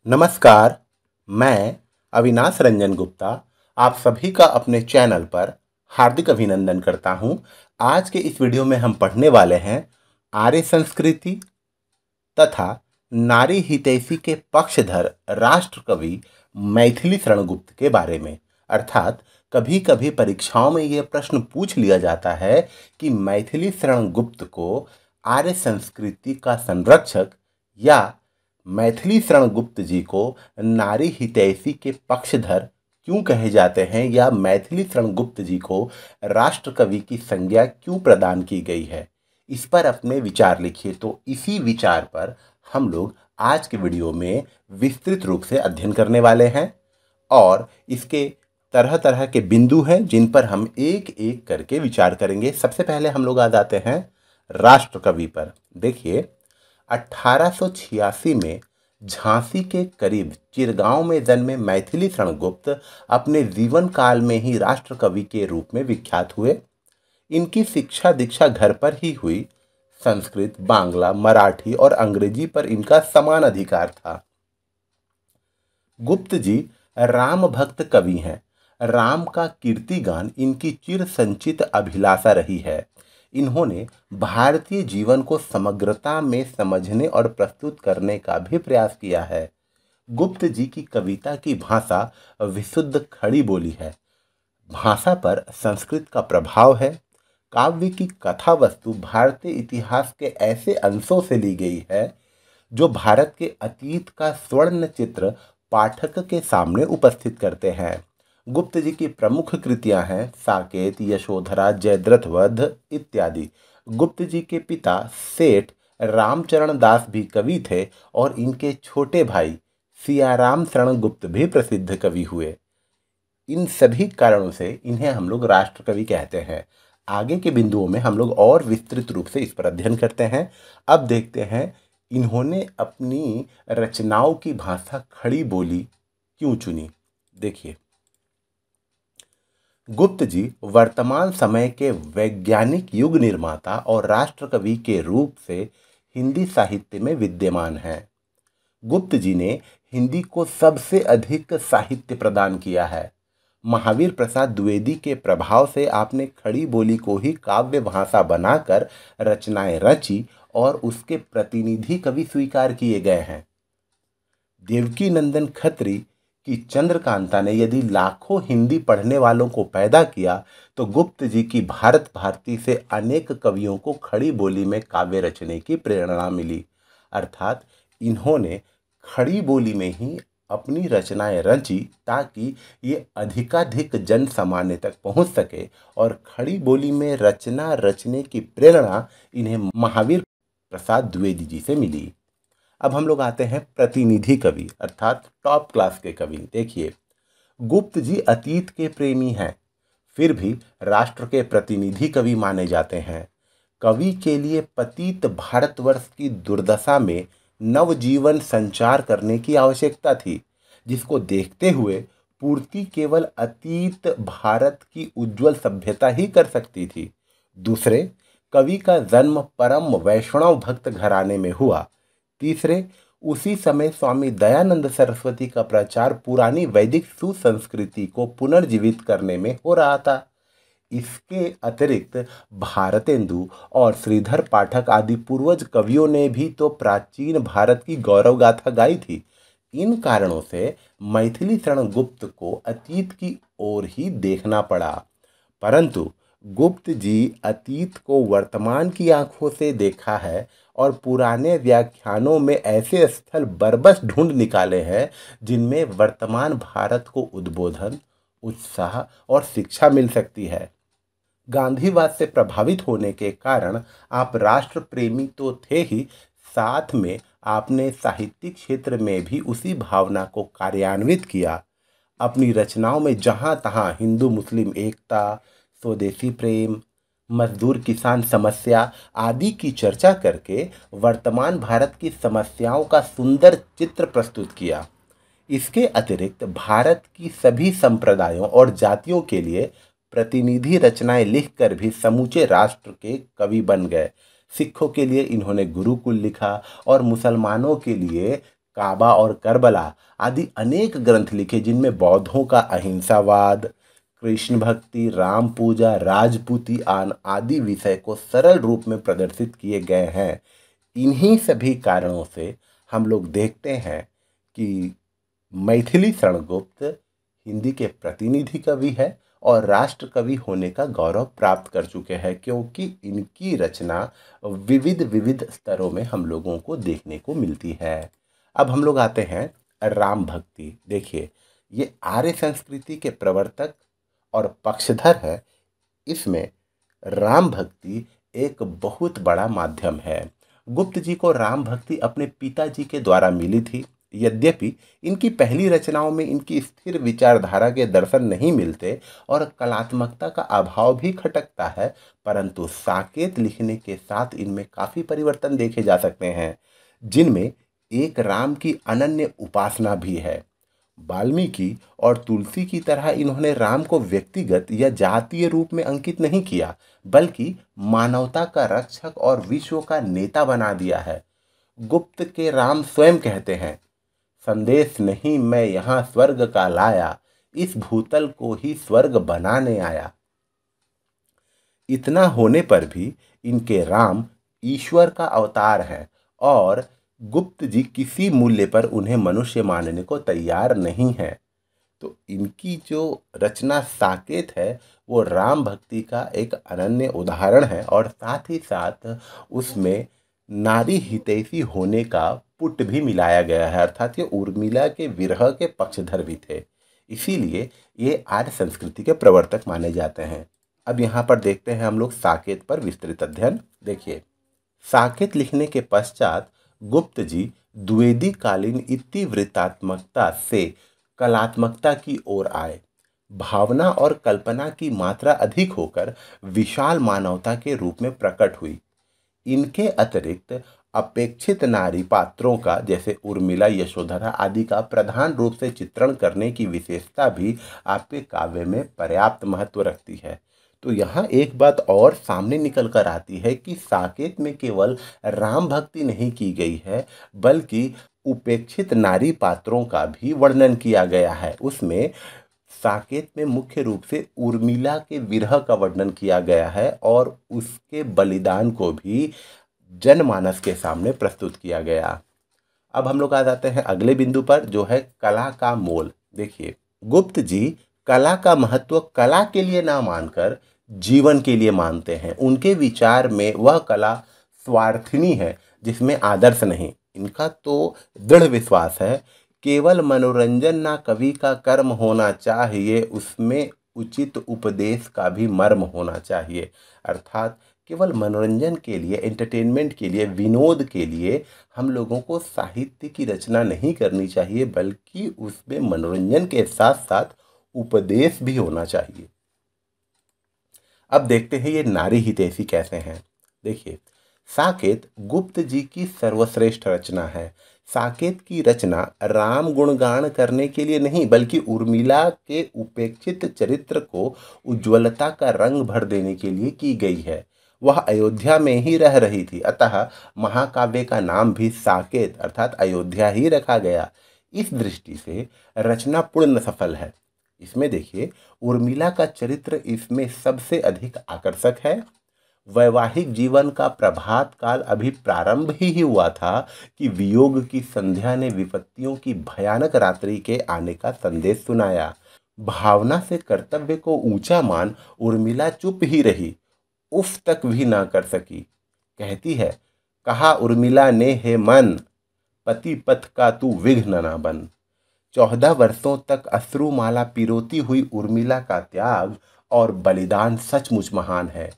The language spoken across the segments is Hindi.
नमस्कार, मैं अविनाश रंजन गुप्ता आप सभी का अपने चैनल पर हार्दिक अभिनंदन करता हूं। आज के इस वीडियो में हम पढ़ने वाले हैं आर्य संस्कृति तथा नारी हितैषी के पक्षधर राष्ट्र कवि मैथिली शरण गुप्त के बारे में। अर्थात कभी कभी परीक्षाओं में यह प्रश्न पूछ लिया जाता है कि मैथिली शरण गुप्त को आर्य संस्कृति का संरक्षक या मैथिली शरण गुप्त जी को नारी हितैषी के पक्षधर क्यों कहे जाते हैं या मैथिली शरण गुप्त जी को राष्ट्र कवि की संज्ञा क्यों प्रदान की गई है, इस पर अपने विचार लिखिए। तो इसी विचार पर हम लोग आज के वीडियो में विस्तृत रूप से अध्ययन करने वाले हैं और इसके तरह तरह के बिंदु हैं जिन पर हम एक एक करके विचार करेंगे। सबसे पहले हम लोग आ जाते हैं राष्ट्र कवि पर। देखिए, 1886 में झांसी के करीब चिरगांव में जन्मे मैथिली शरण गुप्त अपने जीवन काल में ही राष्ट्र कवि के रूप में विख्यात हुए। इनकी शिक्षा दीक्षा घर पर ही हुई। संस्कृत, बांग्ला, मराठी और अंग्रेजी पर इनका समान अधिकार था। गुप्त जी राम भक्त कवि हैं। राम का कीर्तिगान इनकी चिर संचित अभिलाषा रही है। इन्होंने भारतीय जीवन को समग्रता में समझने और प्रस्तुत करने का भी प्रयास किया है। गुप्त जी की कविता की भाषा विशुद्ध खड़ी बोली है। भाषा पर संस्कृत का प्रभाव है। काव्य की कथा वस्तु भारतीय इतिहास के ऐसे अंशों से ली गई है जो भारत के अतीत का स्वर्ण चित्र पाठक के सामने उपस्थित करते हैं। गुप्त जी की प्रमुख कृतियां हैं साकेत, यशोधरा, जयद्रथ वध इत्यादि। गुप्त जी के पिता सेठ रामचरण दास भी कवि थे और इनके छोटे भाई सियाराम शरण गुप्त भी प्रसिद्ध कवि हुए। इन सभी कारणों से इन्हें हम लोग राष्ट्र कवि कहते हैं। आगे के बिंदुओं में हम लोग और विस्तृत रूप से इस पर अध्ययन करते हैं। अब देखते हैं इन्होंने अपनी रचनाओं की भाषा खड़ी बोली क्यों चुनी। देखिए, गुप्त जी वर्तमान समय के वैज्ञानिक युग निर्माता और राष्ट्र कवि के रूप से हिंदी साहित्य में विद्यमान हैं। गुप्त जी ने हिंदी को सबसे अधिक साहित्य प्रदान किया है। महावीर प्रसाद द्विवेदी के प्रभाव से आपने खड़ी बोली को ही काव्य भाषा बनाकर रचनाएं रची और उसके प्रतिनिधि कवि स्वीकार किए गए हैं। देवकी नंदन खत्री की चंद्रकांता ने यदि लाखों हिंदी पढ़ने वालों को पैदा किया तो गुप्त जी की भारत भारती से अनेक कवियों को खड़ी बोली में काव्य रचने की प्रेरणा मिली। अर्थात इन्होंने खड़ी बोली में ही अपनी रचनाएं रची ताकि ये अधिकाधिक जन सामान्य तक पहुंच सके और खड़ी बोली में रचना रचने की प्रेरणा इन्हें महावीर प्रसाद द्विवेदी जी से मिली। अब हम लोग आते हैं प्रतिनिधि कवि अर्थात टॉप क्लास के कवि। देखिए, गुप्त जी अतीत के प्रेमी हैं, फिर भी राष्ट्र के प्रतिनिधि कवि माने जाते हैं। कवि के लिए पतित भारतवर्ष की दुर्दशा में नवजीवन संचार करने की आवश्यकता थी, जिसको देखते हुए पूर्ति केवल अतीत भारत की उज्जवल सभ्यता ही कर सकती थी। दूसरे, कवि का जन्म परम वैष्णव भक्त घराने में हुआ। तीसरे, उसी समय स्वामी दयानंद सरस्वती का प्रचार पुरानी वैदिक सुसंस्कृति को पुनर्जीवित करने में हो रहा था। इसके अतिरिक्त भारतेंदु और श्रीधर पाठक आदि पूर्वज कवियों ने भी तो प्राचीन भारत की गौरव गाथा गाई थी। इन कारणों से मैथिली शरण गुप्त को अतीत की ओर ही देखना पड़ा। परंतु गुप्त जी अतीत को वर्तमान की आंखों से देखा है और पुराने व्याख्यानों में ऐसे स्थल बरबस ढूंढ निकाले हैं जिनमें वर्तमान भारत को उद्बोधन, उत्साह और शिक्षा मिल सकती है। गांधीवाद से प्रभावित होने के कारण आप राष्ट्र प्रेमी तो थे ही, साथ में आपने साहित्यिक क्षेत्र में भी उसी भावना को कार्यान्वित किया। अपनी रचनाओं में जहाँ तहाँ हिंदू मुस्लिम एकता, स्वदेशी प्रेम, मजदूर किसान समस्या आदि की चर्चा करके वर्तमान भारत की समस्याओं का सुंदर चित्र प्रस्तुत किया। इसके अतिरिक्त भारत की सभी संप्रदायों और जातियों के लिए प्रतिनिधि रचनाएं लिखकर भी समूचे राष्ट्र के कवि बन गए। सिखों के लिए इन्होंने गुरुकुल लिखा और मुसलमानों के लिए काबा और करबला आदि अनेक ग्रंथ लिखे जिनमें बौद्धों का अहिंसावाद, कृष्ण भक्ति, राम पूजा, राजपूती आदि विषय को सरल रूप में प्रदर्शित किए गए हैं। इन्हीं सभी कारणों से हम लोग देखते हैं कि मैथिली शरणगुप्त हिंदी के प्रतिनिधि कवि है और राष्ट्र कवि होने का गौरव प्राप्त कर चुके हैं, क्योंकि इनकी रचना विविध विविध स्तरों में हम लोगों को देखने को मिलती है। अब हम लोग आते हैं राम भक्ति। देखिए, ये आर्य संस्कृति के प्रवर्तक और पक्षधर है। इसमें राम भक्ति एक बहुत बड़ा माध्यम है। गुप्त जी को राम भक्ति अपने पिताजी के द्वारा मिली थी। यद्यपि इनकी पहली रचनाओं में इनकी स्थिर विचारधारा के दर्शन नहीं मिलते और कलात्मकता का अभाव भी खटकता है, परंतु साकेत लिखने के साथ इनमें काफ़ी परिवर्तन देखे जा सकते हैं, जिनमें एक राम की अनन्य उपासना भी है। वाल्मीकि और तुलसी की तरह इन्होंने राम को व्यक्तिगत या जातीय रूप में अंकित नहीं किया, बल्कि मानवता का रक्षक और विश्व का नेता बना दिया है। गुप्त के राम स्वयं कहते हैं, संदेश नहीं मैं यहाँ स्वर्ग का लाया, इस भूतल को ही स्वर्ग बनाने आया। इतना होने पर भी इनके राम ईश्वर का अवतार है और गुप्त जी किसी मूल्य पर उन्हें मनुष्य मानने को तैयार नहीं है। तो इनकी जो रचना साकेत है वो राम भक्ति का एक अनन्य उदाहरण है और साथ ही साथ उसमें नारी हितैषी होने का पुट भी मिलाया गया है, अर्थात ये उर्मिला के विरह के पक्षधर भी थे। इसीलिए ये आर्य संस्कृति के प्रवर्तक माने जाते हैं। अब यहाँ पर देखते हैं हम लोग साकेत पर विस्तृत अध्ययन। देखिए, साकेत लिखने के पश्चात गुप्त जी द्विवेदी कालीन इतिवृत्तात्मकता से कलात्मकता की ओर आए। भावना और कल्पना की मात्रा अधिक होकर विशाल मानवता के रूप में प्रकट हुई। इनके अतिरिक्त अपेक्षित नारी पात्रों का, जैसे उर्मिला, यशोधरा आदि का प्रधान रूप से चित्रण करने की विशेषता भी आपके काव्य में पर्याप्त महत्व रखती है। तो यहाँ एक बात और सामने निकल कर आती है कि साकेत में केवल राम भक्ति नहीं की गई है, बल्कि उपेक्षित नारी पात्रों का भी वर्णन किया गया है। उसमें साकेत में मुख्य रूप से उर्मिला के विरह का वर्णन किया गया है और उसके बलिदान को भी जनमानस के सामने प्रस्तुत किया गया। अब हम लोग आ जाते हैं अगले बिंदु पर, जो है कला का मोल। देखिए, गुप्त जी कला का महत्व कला के लिए ना मानकर जीवन के लिए मानते हैं। उनके विचार में वह कला स्वार्थिनी है जिसमें आदर्श नहीं। इनका तो दृढ़ विश्वास है, केवल मनोरंजन ना कवि का कर्म होना चाहिए, उसमें उचित उपदेश का भी मर्म होना चाहिए। अर्थात केवल मनोरंजन के लिए, एंटरटेनमेंट के लिए, विनोद के लिए हम लोगों को साहित्य की रचना नहीं करनी चाहिए, बल्कि उसमें मनोरंजन के साथ साथ उपदेश भी होना चाहिए। अब देखते हैं ये नारी हितैषी कैसे हैं। देखिए, साकेत गुप्त जी की सर्वश्रेष्ठ रचना है। साकेत की रचना राम गुणगान करने के लिए नहीं, बल्कि उर्मिला के उपेक्षित चरित्र को उज्ज्वलता का रंग भर देने के लिए की गई है। वह अयोध्या में ही रह रही थी, अतः महाकाव्य का नाम भी साकेत अर्थात अयोध्या ही रखा गया। इस दृष्टि से रचना पूर्ण सफल है। इसमें देखिए, उर्मिला का चरित्र इसमें सबसे अधिक आकर्षक है। वैवाहिक जीवन का प्रभात काल अभी प्रारंभ ही हुआ था कि वियोग की संध्या ने विपत्तियों की भयानक रात्रि के आने का संदेश सुनाया। भावना से कर्तव्य को ऊंचा मान उर्मिला चुप ही रही, उफ तक भी ना कर सकी। कहती है, कहा उर्मिला ने हे मन, पति पथ का तू विघ्न ना बन। 14 वर्षों तक अश्रुमाला पिरोती हुई उर्मिला का त्याग और बलिदान सचमुच महान है।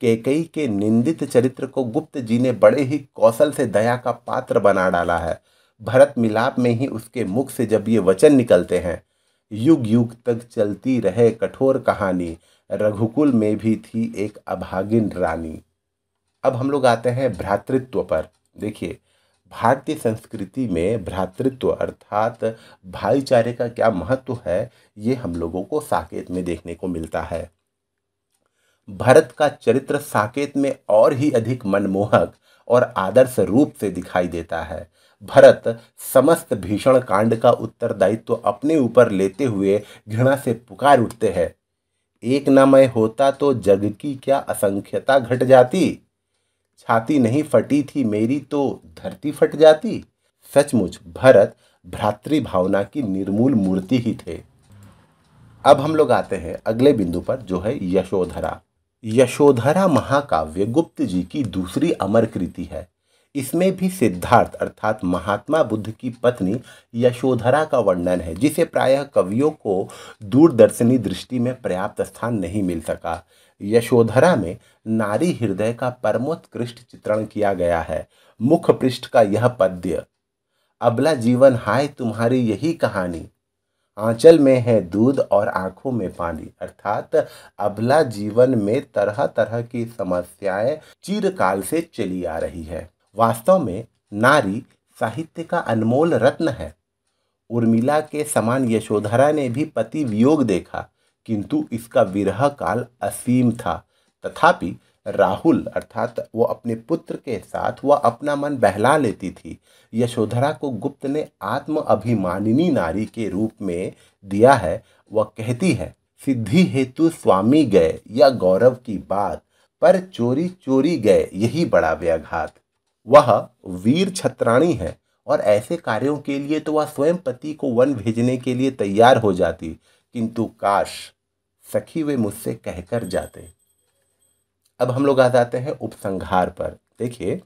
कैकेयी के निंदित चरित्र को गुप्त जी ने बड़े ही कौशल से दया का पात्र बना डाला है। भरत मिलाप में ही उसके मुख से जब ये वचन निकलते हैं, युग युग तक चलती रहे कठोर कहानी, रघुकुल में भी थी एक अभागिन रानी। अब हम लोग आते हैं भ्रातृत्व पर। देखिए, भारतीय संस्कृति में भ्रातृत्व अर्थात भाईचारे का क्या महत्व है, ये हम लोगों को साकेत में देखने को मिलता है। भरत का चरित्र साकेत में और ही अधिक मनमोहक और आदर्श रूप से दिखाई देता है। भरत समस्त भीषण कांड का उत्तरदायित्व अपने ऊपर लेते हुए घृणा से पुकार उठते हैं, एक न मैं होता तो जग की क्या असंख्यता घट जाती, छाती नहीं फटी थी मेरी तो धरती फट जाती। सचमुच भरत भ्रातृ भावना की निर्मूल मूर्ति ही थे। अब हम लोग आते हैं अगले बिंदु पर, जो है यशोधरा। यशोधरा महाकाव्य गुप्त जी की दूसरी अमर कृति है। इसमें भी सिद्धार्थ अर्थात महात्मा बुद्ध की पत्नी यशोधरा का वर्णन है, जिसे प्रायः कवियों को दूरदर्शनी दृष्टि में पर्याप्त स्थान नहीं मिल सका। यशोधरा में नारी हृदय का परमोत्कृष्ट चित्रण किया गया है। मुख पृष्ठ का यह पद्य, अबला जीवन हाय तुम्हारी यही कहानी, आंचल में है दूध और आंखों में पानी, अर्थात अबला जीवन में तरह तरह की समस्याएं चिरकाल से चली आ रही है। वास्तव में नारी साहित्य का अनमोल रत्न है। उर्मिला के समान यशोधरा ने भी पति वियोग देखा, किंतु इसका विरह काल असीम था। तथापि राहुल अर्थात वो अपने पुत्र के साथ वह अपना मन बहला लेती थी। यशोधरा को गुप्त ने आत्म अभिमानिनी नारी के रूप में दिया है। वह कहती है, सिद्धि हेतु स्वामी गए या गौरव की बात, पर चोरी चोरी गए यही बड़ा व्याघात। वह वीर छत्राणी है और ऐसे कार्यों के लिए तो वह स्वयं पति को वन भेजने के लिए तैयार हो जाती, किंतु काश सखी वे मुझसे कहकर जाते। अब हम लोग आ जाते हैं उपसंहार पर। देखिए,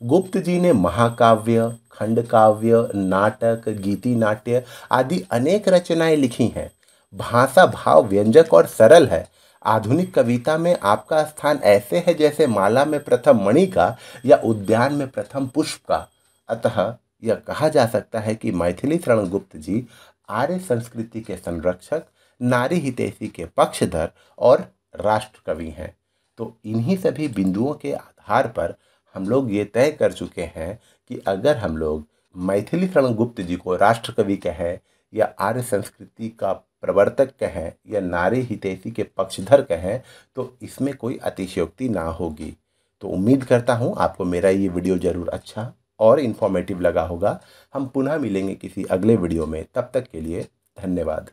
गुप्त जी ने महाकाव्य, खंडकाव्य, नाटक, गीति नाट्य आदि अनेक रचनाएं लिखी हैं। भाषा भाव व्यंजक और सरल है। आधुनिक कविता में आपका स्थान ऐसे है जैसे माला में प्रथम मणि का या उद्यान में प्रथम पुष्प का। अतः यह कहा जा सकता है कि मैथिली शरण गुप्त जी आर्य संस्कृति के संरक्षक, नारी हितैषी के पक्षधर और राष्ट्र कवि हैं। तो इन्हीं सभी बिंदुओं के आधार पर हम लोग ये तय कर चुके हैं कि अगर हम लोग मैथिली शरण गुप्त जी को राष्ट्र कवि कहें या आर्य संस्कृति का प्रवर्तक कहें या नारी हितैषी के पक्षधर कहें, तो इसमें कोई अतिशयोक्ति ना होगी। तो उम्मीद करता हूँ आपको मेरा ये वीडियो ज़रूर अच्छा और इन्फॉर्मेटिव लगा होगा। हम पुनः मिलेंगे किसी अगले वीडियो में। तब तक के लिए धन्यवाद।